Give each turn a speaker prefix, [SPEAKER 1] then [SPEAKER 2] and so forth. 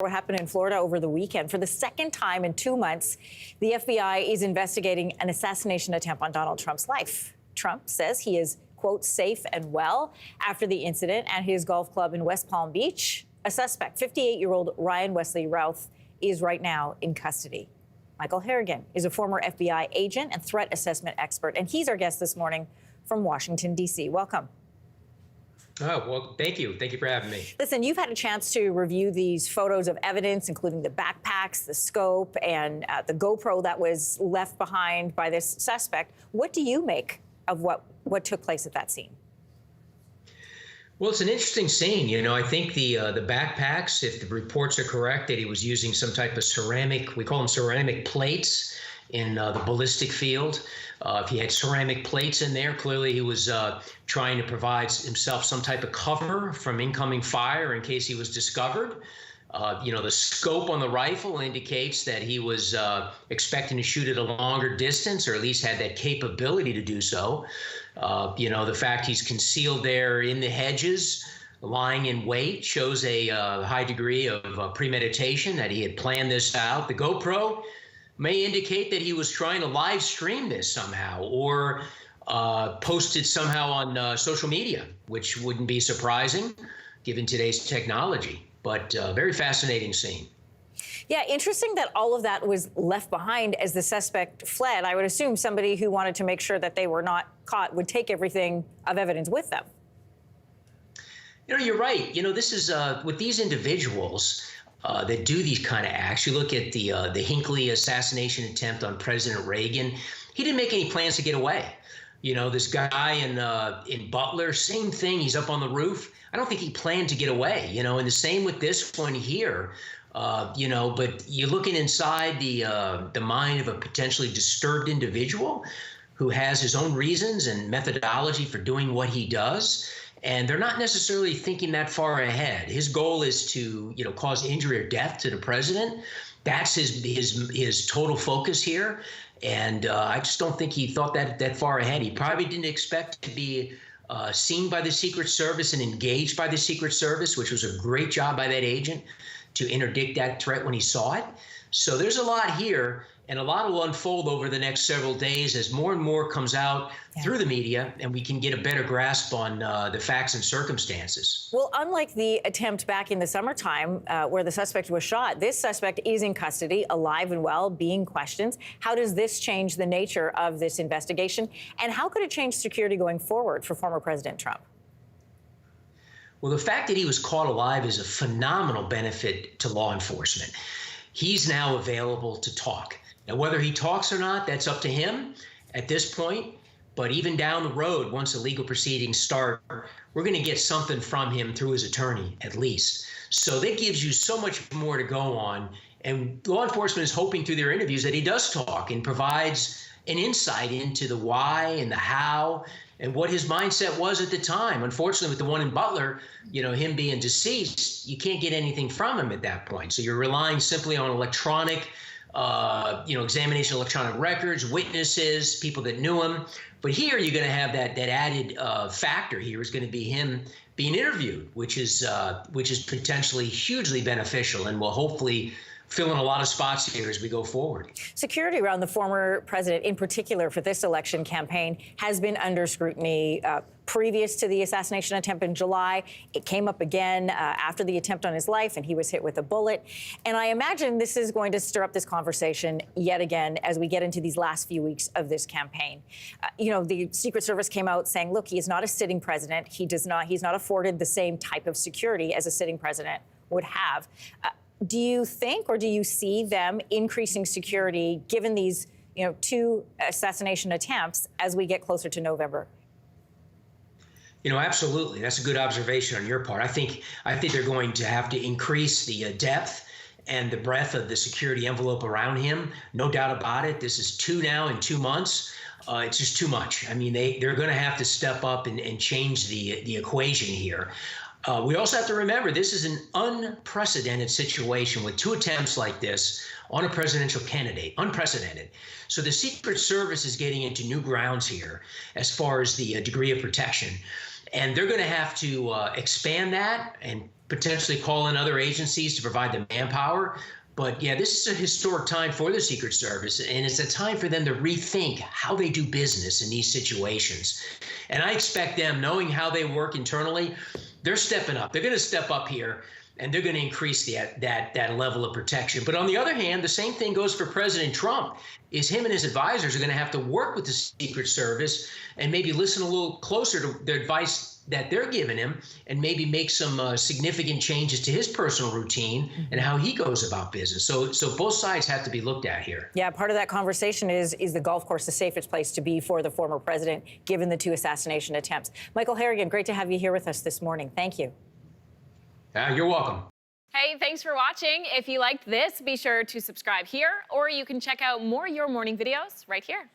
[SPEAKER 1] What happened in Florida over the weekend. For the second time in 2 months, the FBI is investigating an assassination attempt on Donald Trump's life. Trump says he is, quote, safe and well after the incident at his golf club in West Palm Beach. A suspect, 58-year-old Ryan Wesley Routh, is right now in custody. Michael Harrigan is a former FBI agent and threat assessment expert, and he's our guest this morning from Washington, D.C. Welcome.
[SPEAKER 2] Oh, well, thank you. Thank you for having me.
[SPEAKER 1] Listen, you've had a chance to review these photos of evidence, including the backpacks, the scope, and the GoPro that was left behind by this suspect. What do you make of what took place at that scene?
[SPEAKER 2] Well, it's an interesting scene. You know, I think the backpacks, if the reports are correct, that he was using some type of ceramic, we call them ceramic plates in the ballistic field. If he had ceramic plates in there, clearly he was trying to provide himself some type of cover from incoming fire in case he was discovered. You know, the scope on the rifle indicates that he was expecting to shoot at a longer distance, or at least had that capability to do so. You know, the fact he's concealed there in the hedges, lying in wait, shows a high degree of premeditation, that he had planned this out. The GoPro may indicate that he was trying to live stream this somehow, or post it somehow on social media, which wouldn't be surprising given today's technology. But very fascinating scene.
[SPEAKER 1] Yeah, interesting that all of that was left behind as the suspect fled. I would assume somebody who wanted to make sure that they were not caught would take everything of evidence with them.
[SPEAKER 2] You know, you're right. You know, this is with these individuals that do these kind of acts. You look at the Hinckley assassination attempt on President Reagan. He didn't make any plans to get away. You know, this guy in Butler, same thing. He's up on the roof. I don't think he planned to get away. You know, and the same with this one here. You know, but you're looking inside the mind of a potentially disturbed individual who has his own reasons and methodology for doing what he does. And they're not necessarily thinking that far ahead. His goal is to, you know, cause injury or death to the president. That's his total focus here. And I just don't think he thought that far ahead. He probably didn't expect to be seen by the Secret Service and engaged by the Secret Service, which was a great job by that agent to interdict that threat when he saw it. So there's a lot here, and a lot will unfold over the next several days as more and more comes out through the media, and we can get a better grasp on the facts and circumstances.
[SPEAKER 1] Well, unlike the attempt back in the summertime where the suspect was shot, this suspect is in custody, alive and well, being questioned. How does this change the nature of this investigation, and how could it change security going forward for former President Trump?
[SPEAKER 2] Well, the fact that he was caught alive is a phenomenal benefit to law enforcement. He's now available to talk. Now, whether he talks or not, that's up to him at this point. But even down the road, once the legal proceedings start, we're going to get something from him through his attorney, at least. So that gives you so much more to go on. And law enforcement is hoping through their interviews that he does talk and provides an insight into the why and the how and what his mindset was at the time. Unfortunately, with the one in Butler, you know, him being deceased, you can't get anything from him at that point. So you're relying simply on electronic, you know, examination of electronic records, witnesses, people that knew him. But here you're going to have that added factor here is going to be him being interviewed, which is potentially hugely beneficial and will hopefully fill in a lot of spots here as we go forward. Security
[SPEAKER 1] around the former president, in particular for this election campaign, has been under scrutiny previous to the assassination attempt in July. It came up again after the attempt on his life, and he was hit with a bullet. And I imagine this is going to stir up this conversation yet again as we get into these last few weeks of this campaign. You know, the Secret Service came out saying, look, he is not a sitting president. He's not afforded the same type of security as a sitting president would have. Do you think, or do you see them increasing security given these, you know, 2 assassination attempts as we get closer to November?
[SPEAKER 2] You know, absolutely. That's a good observation on your part. I think they're going to have to increase the depth and the breadth of the security envelope around him. No doubt about it. This is 2 now in 2 months. It's just too much. I mean, they're going to have to step up and change the equation here. We also have to remember this is an unprecedented situation with 2 attempts like this on a presidential candidate, unprecedented. So the Secret Service is getting into new grounds here as far as the degree of protection. And they're going to have to expand that and potentially call in other agencies to provide the manpower. But yeah, this is a historic time for the Secret Service, and it's a time for them to rethink how they do business in these situations. And I expect them, knowing how they work internally, they're stepping up. They're going to step up here, and they're going to increase that level of protection. But on the other hand, the same thing goes for President Trump. Is him and his advisors are going to have to work with the Secret Service and maybe listen a little closer to their advice that they're giving him, and maybe make some significant changes to his personal routine and how he goes about business. So both sides have to be looked at here.
[SPEAKER 1] Yeah, part of that conversation is the golf course the safest place to be for the former president, given the 2 assassination attempts? Michael Harrigan, great to have you here with us this morning. Thank you.
[SPEAKER 2] You're welcome.
[SPEAKER 3] Hey, thanks for watching. If you liked this, be sure to subscribe here, or you can check out more Your Morning videos right here.